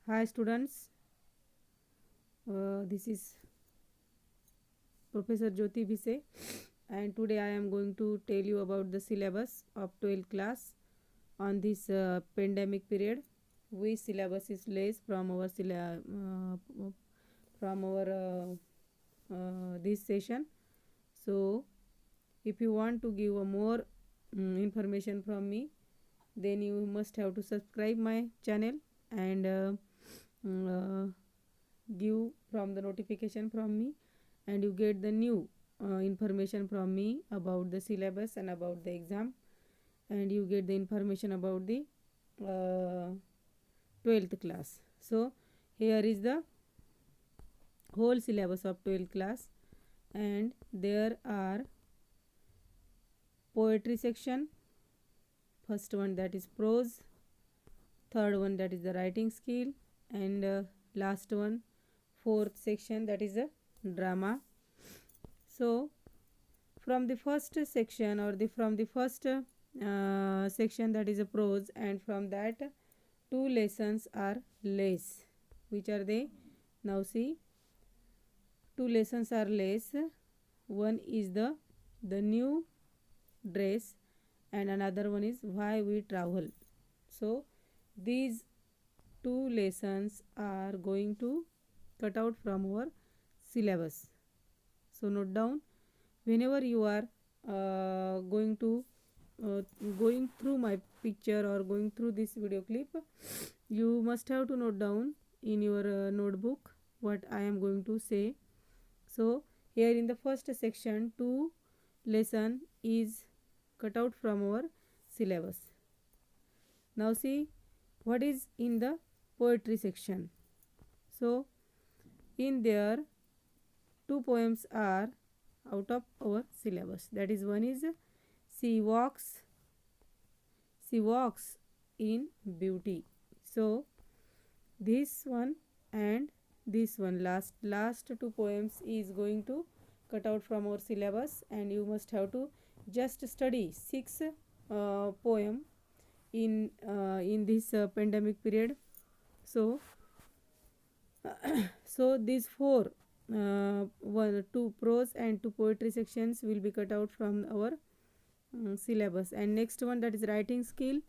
Hi students, this is Professor Jyoti Bhise, and today I am going to tell you about the syllabus of 12th class on this pandemic period. Which syllabus is less from our this session. So if you want to give a more information from me, then you must have to subscribe my channel and give from the notification from me, and you get the new information from me about the syllabus and about the exam, and you get the information about the uh, 12th class. So here is the whole syllabus of 12th class, and there are poetry section, first one that is prose, third one that is the writing skill, and last one, fourth section, that is the drama. So from the first section, or from the first section, that is a prose, and from that two lessons are less. Which are they? Now see, two lessons are less. One is the new dress, and another one is why we travel. So these two lessons are going to cut out from our syllabus. So note down, whenever you are going to uh, going through my picture or going through this video clip, you must have to note down in your notebook what I am going to say. So here in the first section, two lesson is cut out from our syllabus. Now see what is in the poetry section. So in there, two poems are out of our syllabus. That is, one is she walks in beauty. So this one and this one, last two poems is going to cut out from our syllabus, and you must have to just study six poem in this pandemic period. So so these four, two prose and two poetry sections will be cut out from our syllabus. And next one, that is writing skill.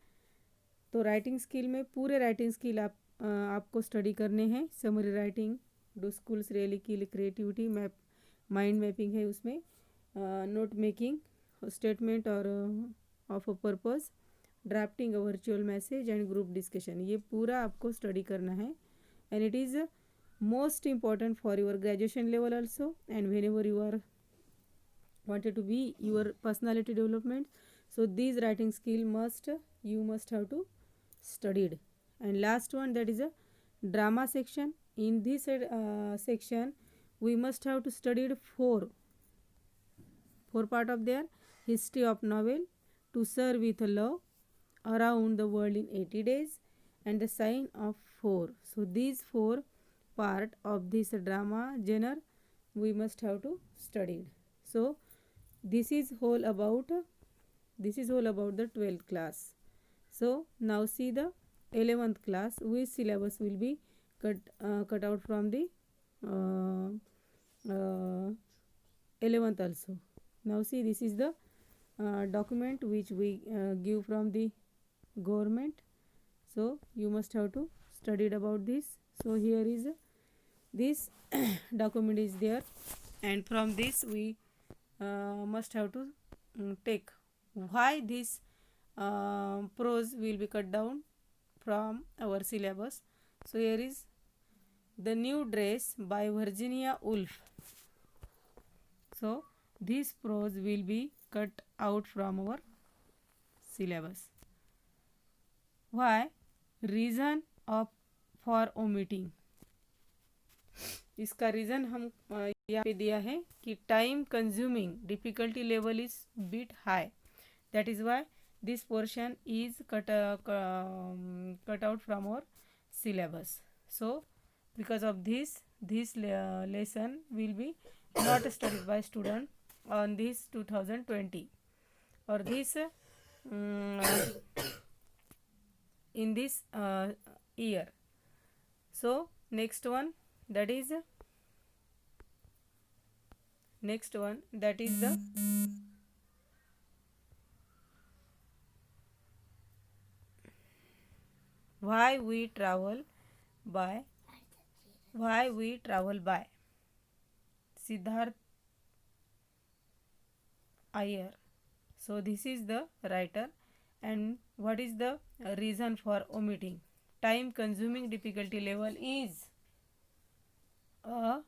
तो writing skill में पूरे writing skill आपको study करने हैं. Summary writing, do schools really kill creativity, map mind mapping है उसमें, note making, statement और of a purpose, drafting a virtual message and group discussion. ये पूरा आपको स्टडी करना है, and it is most important for your graduation level also, and whenever you are wanted to be your personality development. So these writing skill you must have to studied. And last one, that is a drama section. In this section we must have to studied four part of their history of novel, to serve with love, around the world in 80 days, and the sign of four. So these four part of this drama genre we must have to study. So this is all about the 12th class. So now see the 11th class, which syllabus will be cut out from the 11th also. Now see, this is the document which we give from the government. So you must have to studied about this. So here is this document is there, and from this we must have to take why this prose will be cut down from our syllabus. So here is the new dress by Virginia Woolf. So this prose will be cut out from our syllabus. Why? Reason of for omitting. इसका reason हम यहाँ पे दिया है कि time consuming, difficulty level is bit high, that is why this portion is cut out from our syllabus. So because of this lesson will be not studied by student on this 2020 or this in this year. So next one that is the why we travel by Siddharth Iyer. So this is the writer, and what is the reason for omitting? Time consuming difficulty level is a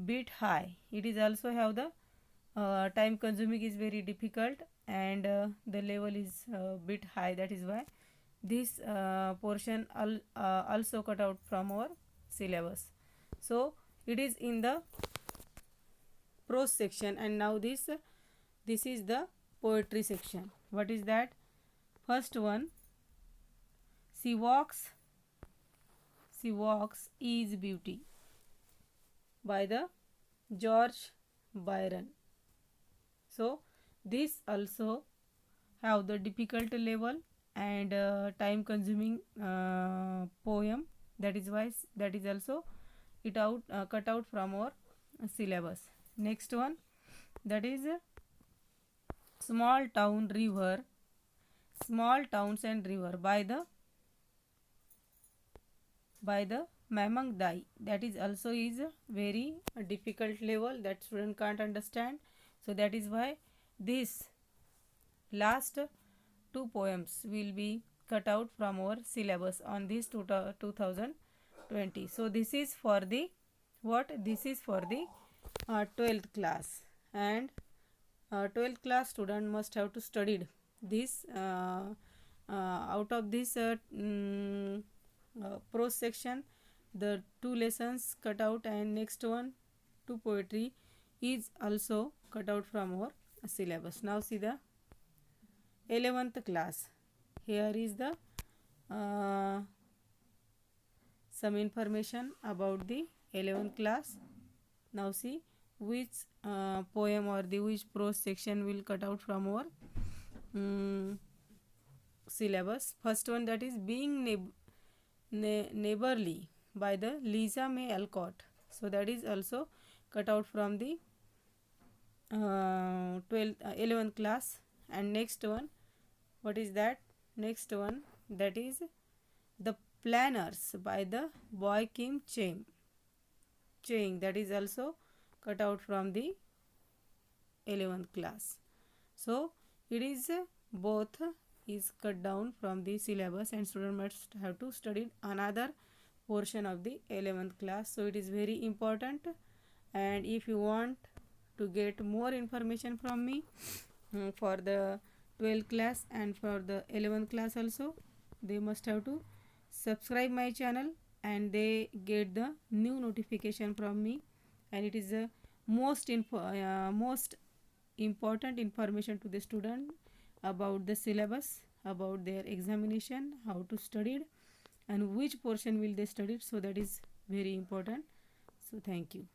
bit high. It is also have the time consuming is very difficult, and the level is a bit high. That is why this portion also cut out from our syllabus. So it is in the prose section, and now this is the poetry section. What is that? First one, she walks is beauty by the George Byron. So this also have the difficult level and time consuming poem. That is why that is also cut out from our syllabus. Next one, that is small towns and river by the Mamang Dai. That is also is a very difficult level that student can't understand. So that is why this last two poems will be cut out from our syllabus on this 2020. So this is for the what? This is for the 12th class, and 12th class student must have to studied this out of this prose section, the two lessons cut out, and next one, two poetry is also cut out from our syllabus. Now see the 11th class. Here is the some information about the 11th class. Now see which poem or the which prose section will cut out from our syllabus. First one, that is being neighborly by the Lisa May Alcott. So that is also cut out from the 11th class. And next one, what is that? Next one, that is the planners by the Boy Kim Cheng. That is also cut out from the 11th class. So it is both is cut down from the syllabus, and student must have to study another portion of the 11th class. So it is very important, and if you want to get more information from me for the 12th class and for the 11th class also, they must have to subscribe my channel, and they get the new notification from me. And it is the most important information to the student about the syllabus, about their examination, how to study it, and which portion will they study. So that is very important. So thank you.